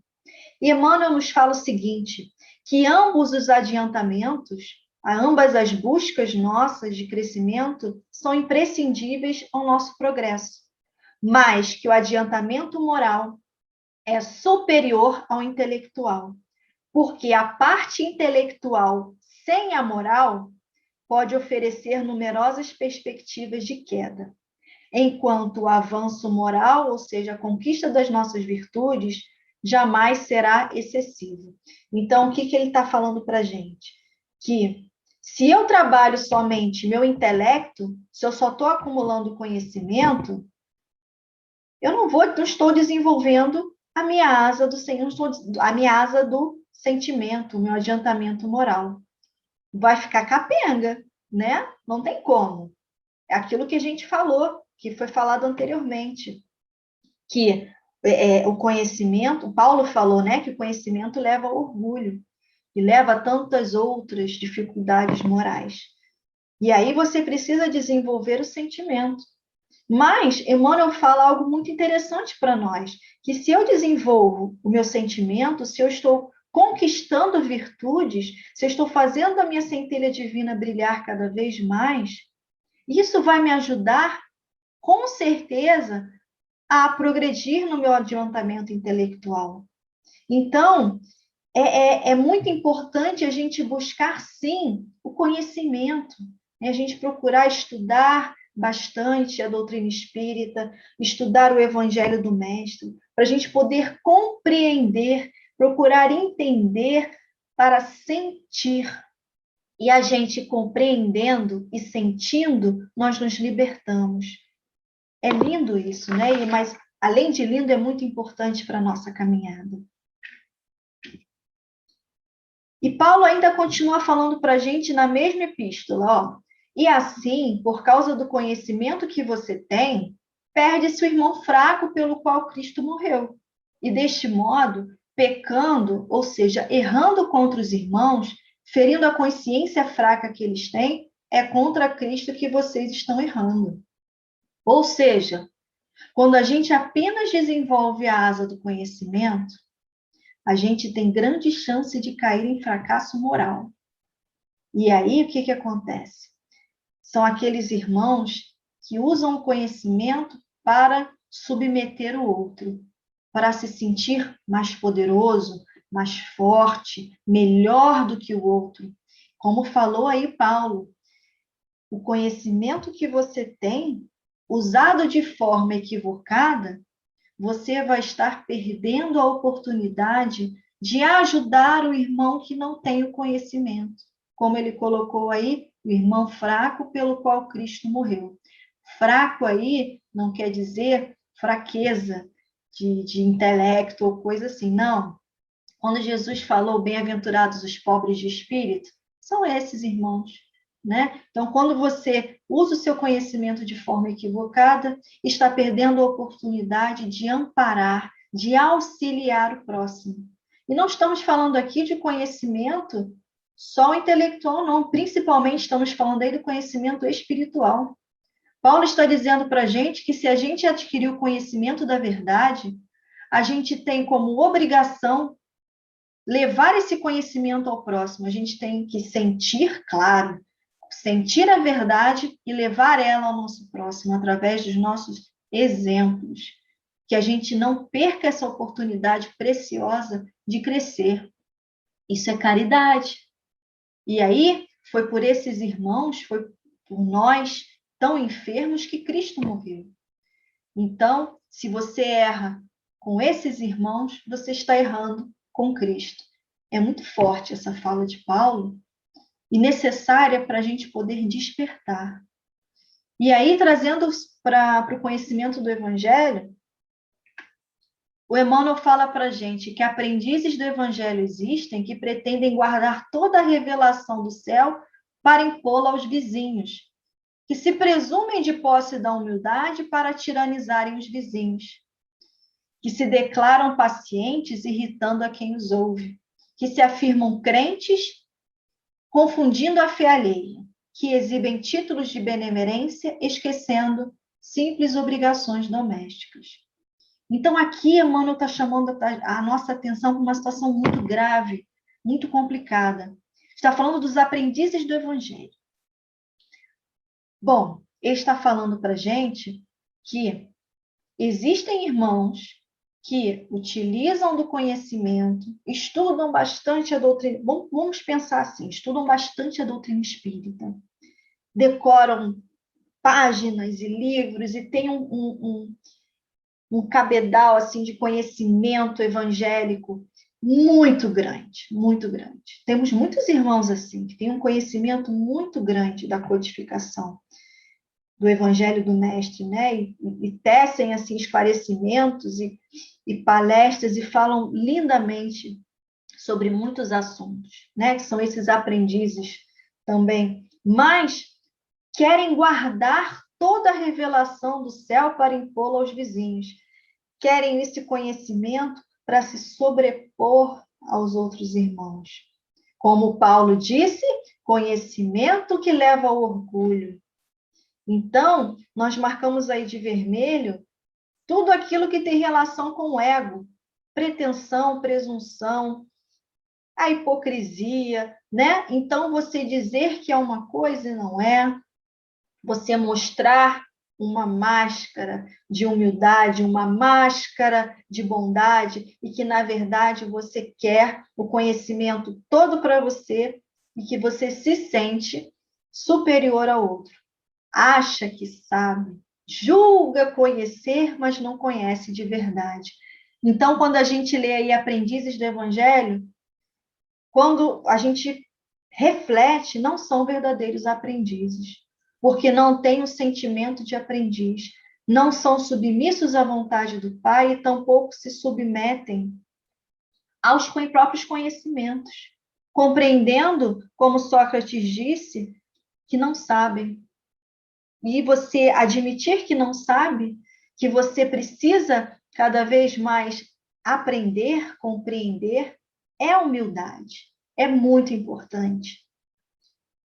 E Emmanuel nos fala o seguinte, que ambos os adiantamentos, ambas as buscas nossas de crescimento são imprescindíveis ao nosso progresso, mas que o adiantamento moral é superior ao intelectual, porque a parte intelectual sem a moral pode oferecer numerosas perspectivas de queda, enquanto o avanço moral, ou seja, a conquista das nossas virtudes, jamais será excessivo. Então, o que ele está falando para a gente? Que se eu trabalho somente meu intelecto, se eu só estou acumulando conhecimento, eu não estou desenvolvendo a minha asa do a minha asa do sentimento, o meu adiantamento moral. Vai ficar capenga, né? Não tem como. É aquilo que a gente falou, que foi falado anteriormente, que o conhecimento, o Paulo falou, né, que o conhecimento leva ao orgulho e leva a tantas outras dificuldades morais. E aí você precisa desenvolver o sentimento. Mas Emmanuel fala algo muito interessante para nós, que se eu desenvolvo o meu sentimento, se eu estou conquistando virtudes, se eu estou fazendo a minha centelha divina brilhar cada vez mais, isso vai me ajudar, com certeza, a progredir no meu adiantamento intelectual. Então, é muito importante a gente buscar, sim, o conhecimento, né? A gente procurar estudar bastante a doutrina espírita, estudar o Evangelho do Mestre, para a gente poder compreender, procurar entender para sentir. E a gente compreendendo e sentindo, nós nos libertamos. É lindo isso, né? Mas, além de lindo, é muito importante para a nossa caminhada. E Paulo ainda continua falando para a gente na mesma epístola, ó. E assim, por causa do conhecimento que você tem, perde-se o irmão fraco pelo qual Cristo morreu. E deste modo, pecando, ou seja, errando contra os irmãos, ferindo a consciência fraca que eles têm, é contra Cristo que vocês estão errando. Ou seja, quando a gente apenas desenvolve a asa do conhecimento, a gente tem grande chance de cair em fracasso moral. E aí, o que acontece? São aqueles irmãos que usam o conhecimento para submeter o outro, para se sentir mais poderoso, mais forte, melhor do que o outro. Como falou aí Paulo, o conhecimento que você tem, usado de forma equivocada, você vai estar perdendo a oportunidade de ajudar o irmão que não tem o conhecimento. Como ele colocou aí, o irmão fraco pelo qual Cristo morreu. Fraco aí não quer dizer fraqueza de intelecto ou coisa assim, não. Quando Jesus falou, bem-aventurados os pobres de espírito, são esses irmãos, né? Então, quando você usa o seu conhecimento de forma equivocada, está perdendo a oportunidade de amparar, de auxiliar o próximo. E não estamos falando aqui de conhecimento Só o intelectual não, principalmente estamos falando aí do conhecimento espiritual. Paulo está dizendo para a gente que se a gente adquirir o conhecimento da verdade, a gente tem como obrigação levar esse conhecimento ao próximo. A gente tem que sentir, claro, sentir a verdade e levar ela ao nosso próximo através dos nossos exemplos. Que a gente não perca essa oportunidade preciosa de crescer. Isso é caridade. E aí, foi por esses irmãos, foi por nós tão enfermos que Cristo morreu. Então, se você erra com esses irmãos, você está errando com Cristo. É muito forte essa fala de Paulo e necessária para a gente poder despertar. E aí, trazendo para o conhecimento do Evangelho, o Emmanuel fala para a gente que aprendizes do Evangelho existem que pretendem guardar toda a revelação do céu para impô-la aos vizinhos, que se presumem de posse da humildade para tiranizarem os vizinhos, que se declaram pacientes, irritando a quem os ouve, que se afirmam crentes, confundindo a fé alheia, que exibem títulos de benemerência, esquecendo simples obrigações domésticas. Então, aqui, Emmanuel está chamando a nossa atenção para uma situação muito grave, muito complicada. Está falando dos aprendizes do Evangelho. Bom, ele está falando para a gente que existem irmãos que utilizam do conhecimento, estudam bastante a doutrina, vamos pensar assim, estudam bastante a doutrina espírita, decoram páginas e livros e têm um cabedal assim de conhecimento evangélico muito grande, muito grande. Temos muitos irmãos assim, que têm um conhecimento muito grande da codificação do Evangelho do Mestre, né? E tecem assim esclarecimentos e palestras e falam lindamente sobre muitos assuntos, né? Que são esses aprendizes também, mas querem guardar toda a revelação do céu para impô-la aos vizinhos. Querem esse conhecimento para se sobrepor aos outros irmãos. Como Paulo disse, conhecimento que leva ao orgulho. Então, nós marcamos aí de vermelho tudo aquilo que tem relação com o ego, pretensão, presunção, a hipocrisia, né? Então, você dizer que é uma coisa e não é, você mostrar uma máscara de humildade, uma máscara de bondade, e que, na verdade, você quer o conhecimento todo para você e que você se sente superior ao outro. Acha que sabe, julga conhecer, mas não conhece de verdade. Então, quando a gente lê aí Aprendizes do Evangelho, quando a gente reflete, não são verdadeiros aprendizes, porque não têm o sentimento de aprendiz, não são submissos à vontade do Pai e tampouco se submetem aos próprios conhecimentos, compreendendo, como Sócrates disse, que não sabem. E você admitir que não sabe, que você precisa cada vez mais aprender, compreender, é humildade, é muito importante.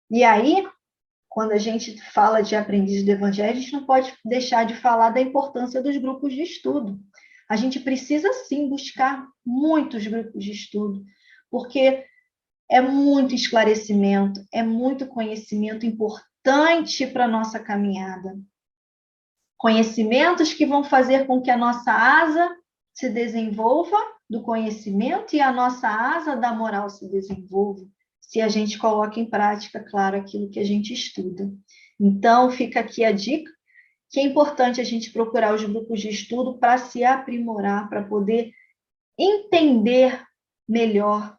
E aí, quando a gente fala de aprendiz do Evangelho, a gente não pode deixar de falar da importância dos grupos de estudo. A gente precisa, sim, buscar muitos grupos de estudo, porque é muito esclarecimento, é muito conhecimento importante para a nossa caminhada. Conhecimentos que vão fazer com que a nossa asa se desenvolva do conhecimento e a nossa asa da moral se desenvolva, se a gente coloca em prática, claro, aquilo que a gente estuda. Então, fica aqui a dica, que é importante a gente procurar os grupos de estudo para se aprimorar, para poder entender melhor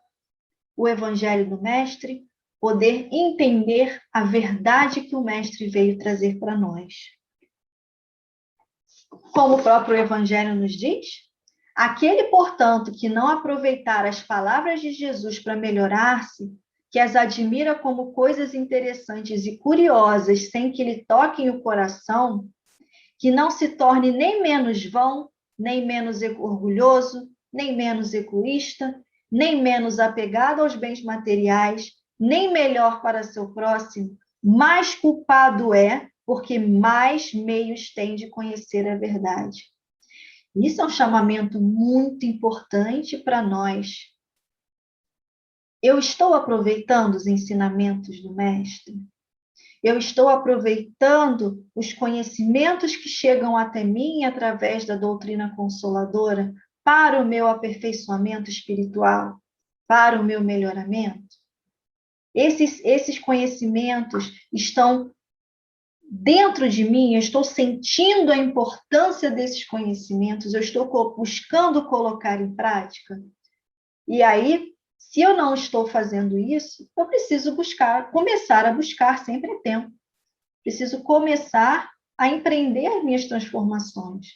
o Evangelho do Mestre, poder entender a verdade que o Mestre veio trazer para nós. Como o próprio Evangelho nos diz, aquele, portanto, que não aproveitar as palavras de Jesus para melhorar-se, que as admira como coisas interessantes e curiosas sem que lhe toquem o coração, que não se torne nem menos vão, nem menos orgulhoso, nem menos egoísta, nem menos apegado aos bens materiais, nem melhor para seu próximo, mais culpado é, porque mais meios tem de conhecer a verdade. Isso é um chamamento muito importante para nós. Eu estou aproveitando os ensinamentos do Mestre? Eu estou aproveitando os conhecimentos que chegam até mim através da doutrina consoladora para o meu aperfeiçoamento espiritual, para o meu melhoramento? Esses conhecimentos estão dentro de mim, eu estou sentindo a importância desses conhecimentos, eu estou buscando colocar em prática. E aí, se eu não estou fazendo isso, eu preciso começar a buscar, sempre é tempo. Preciso começar a empreender as minhas transformações.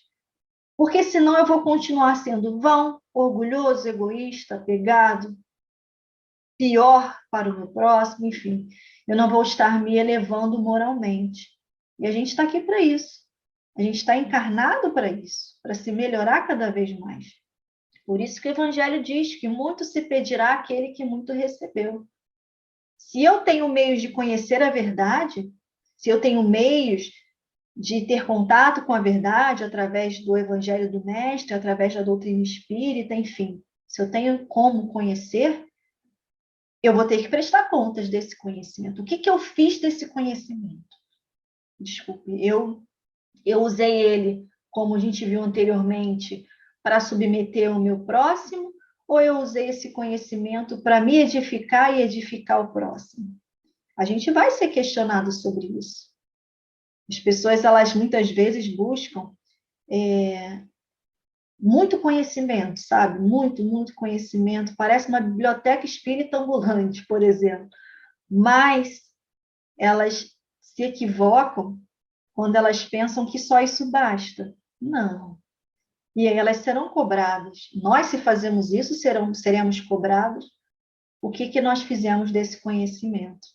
Porque senão eu vou continuar sendo vão, orgulhoso, egoísta, apegado, pior para o meu próximo, enfim. Eu não vou estar me elevando moralmente. E a gente está aqui para isso. A gente está encarnado para isso, para se melhorar cada vez mais. Por isso que o Evangelho diz que muito se pedirá àquele que muito recebeu. Se eu tenho meios de conhecer a verdade, se eu tenho meios de ter contato com a verdade através do Evangelho do Mestre, através da doutrina espírita, enfim, se eu tenho como conhecer, eu vou ter que prestar contas desse conhecimento. O que eu fiz desse conhecimento? Desculpe, eu usei ele, como a gente viu anteriormente, para submeter o meu próximo, ou eu usei esse conhecimento para me edificar e edificar o próximo? A gente vai ser questionado sobre isso. As pessoas, elas muitas vezes buscam muito conhecimento, sabe? Muito conhecimento. Parece uma biblioteca espírita ambulante, por exemplo. Mas elas se equivocam quando elas pensam que só isso basta. Não. E aí elas serão cobradas. Nós, se fazemos isso, seremos cobrados. O que nós fizemos desse conhecimento?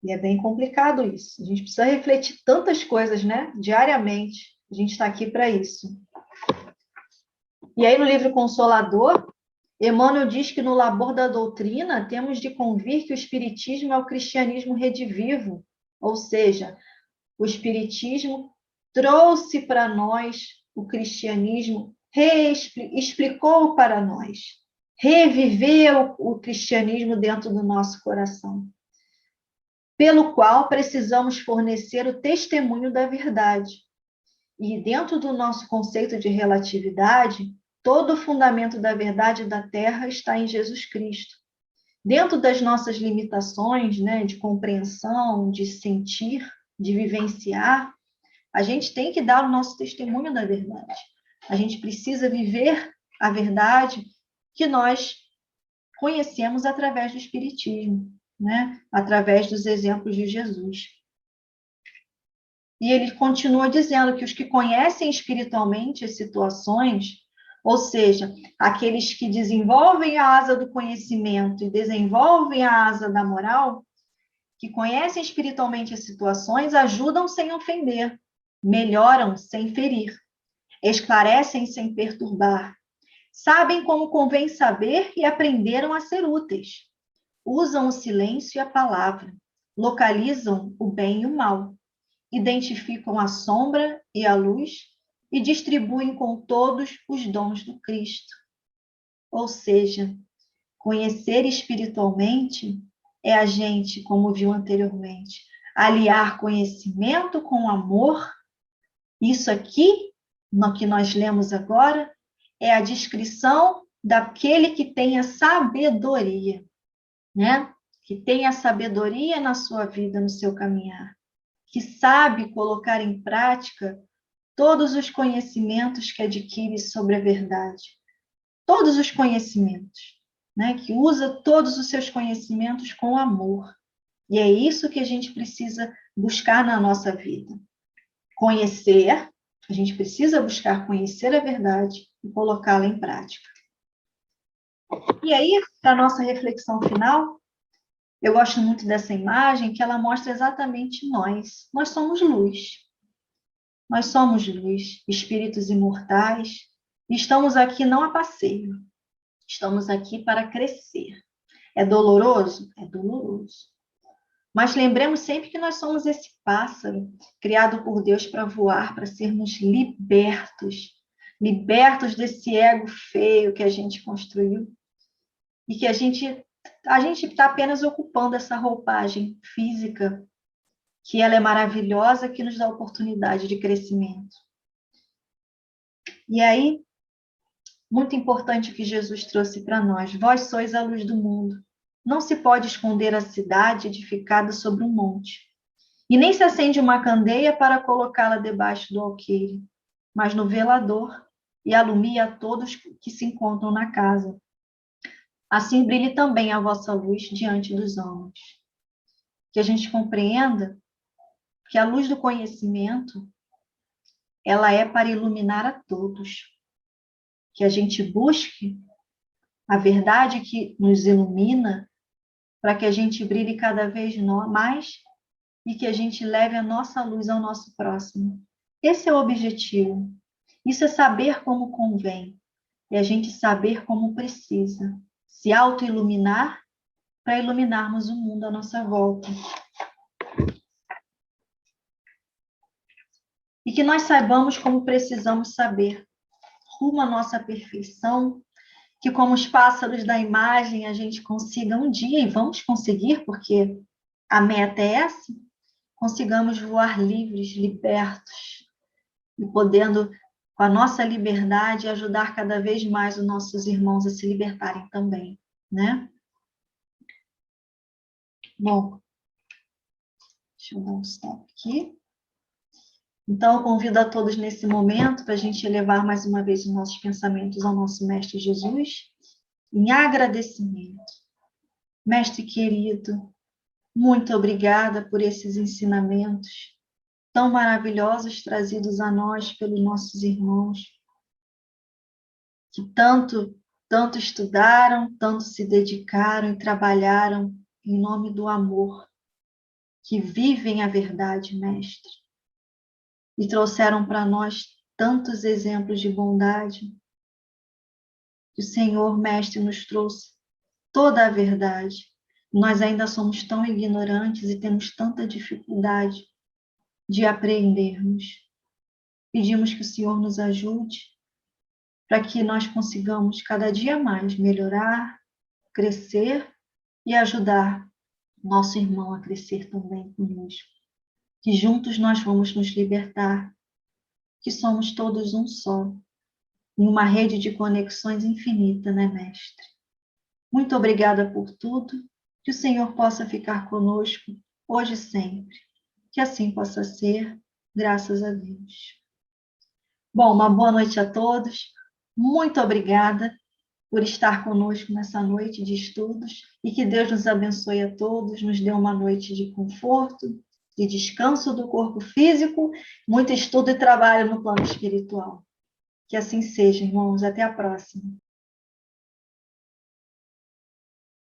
E é bem complicado isso. A gente precisa refletir tantas coisas, né? Diariamente. A gente está aqui para isso. E aí, no livro Consolador, Emmanuel diz que no labor da doutrina temos de convir que o Espiritismo é o cristianismo redivivo, ou seja, o Espiritismo trouxe para nós o cristianismo, explicou para nós, reviveu o cristianismo dentro do nosso coração, pelo qual precisamos fornecer o testemunho da verdade. E dentro do nosso conceito de relatividade, todo o fundamento da verdade da Terra está em Jesus Cristo. Dentro das nossas limitações, né, de compreensão, de sentir, de vivenciar, a gente tem que dar o nosso testemunho da verdade. A gente precisa viver a verdade que nós conhecemos através do Espiritismo, né? Através dos exemplos de Jesus. E ele continua dizendo que os que conhecem espiritualmente as situações, ou seja, aqueles que desenvolvem a asa do conhecimento e desenvolvem a asa da moral, que conhecem espiritualmente as situações, ajudam sem ofender, melhoram sem ferir, esclarecem sem perturbar, sabem como convém saber e aprenderam a ser úteis, usam o silêncio e a palavra, localizam o bem e o mal, identificam a sombra e a luz e distribuem com todos os dons do Cristo. Ou seja, conhecer espiritualmente é a gente, como viu anteriormente, aliar conhecimento com amor. Isso aqui, no que nós lemos agora, é a descrição daquele que tem a sabedoria, né? Que tem a sabedoria na sua vida, no seu caminhar, que sabe colocar em prática todos os conhecimentos que adquire sobre a verdade. Todos os conhecimentos, né? Que usa todos os seus conhecimentos com amor. E é isso que a gente precisa buscar na nossa vida. Conhecer, a gente precisa buscar conhecer a verdade e colocá-la em prática. E aí, para a nossa reflexão final, eu gosto muito dessa imagem, que ela mostra exatamente nós. Nós somos luz. Nós somos luz, espíritos imortais, e estamos aqui não a passeio, estamos aqui para crescer. É doloroso? É doloroso. Mas lembremos sempre que nós somos esse pássaro criado por Deus para voar, para sermos libertos. Libertos desse ego feio que a gente construiu. E que a gente está apenas ocupando essa roupagem física, que ela é maravilhosa, que nos dá oportunidade de crescimento. E aí, muito importante o que Jesus trouxe para nós. Vós sois a luz do mundo. Não se pode esconder a cidade edificada sobre um monte. E nem se acende uma candeia para colocá-la debaixo do alqueire, mas no velador, e alumia a todos que se encontram na casa. Assim brilhe também a vossa luz diante dos homens. Que a gente compreenda que a luz do conhecimento, ela é para iluminar a todos. Que a gente busque a verdade que nos ilumina, para que a gente brilhe cada vez mais e que a gente leve a nossa luz ao nosso próximo. Esse é o objetivo. Isso é saber como convém, é a gente saber como precisa, se auto-iluminar para iluminarmos o mundo à nossa volta. E que nós saibamos como precisamos saber, rumo à nossa perfeição, que como os pássaros da imagem a gente consiga um dia, e vamos conseguir, porque a meta é essa, consigamos voar livres, libertos, e podendo, com a nossa liberdade, ajudar cada vez mais os nossos irmãos a se libertarem também, né? Bom, deixa eu dar um stop aqui. Então, eu convido a todos nesse momento para a gente elevar mais uma vez os nossos pensamentos ao nosso Mestre Jesus, em agradecimento. Mestre querido, muito obrigada por esses ensinamentos tão maravilhosos trazidos a nós pelos nossos irmãos, que tanto estudaram, tanto se dedicaram e trabalharam em nome do amor, que vivem a verdade, Mestre, e trouxeram para nós tantos exemplos de bondade. O Senhor, Mestre, nos trouxe toda a verdade. Nós ainda somos tão ignorantes e temos tanta dificuldade de aprendermos. Pedimos que o Senhor nos ajude para que nós consigamos cada dia mais melhorar, crescer e ajudar nosso irmão a crescer também conosco. Que juntos nós vamos nos libertar, que somos todos um só, em uma rede de conexões infinita, né, Mestre? Muito obrigada por tudo, que o Senhor possa ficar conosco hoje e sempre. Que assim possa ser, graças a Deus. Bom, uma boa noite a todos. Muito obrigada por estar conosco nessa noite de estudos e que Deus nos abençoe a todos, nos dê uma noite de conforto, de descanso do corpo físico, muito estudo e trabalho no plano espiritual. Que assim seja, irmãos. Até a próxima.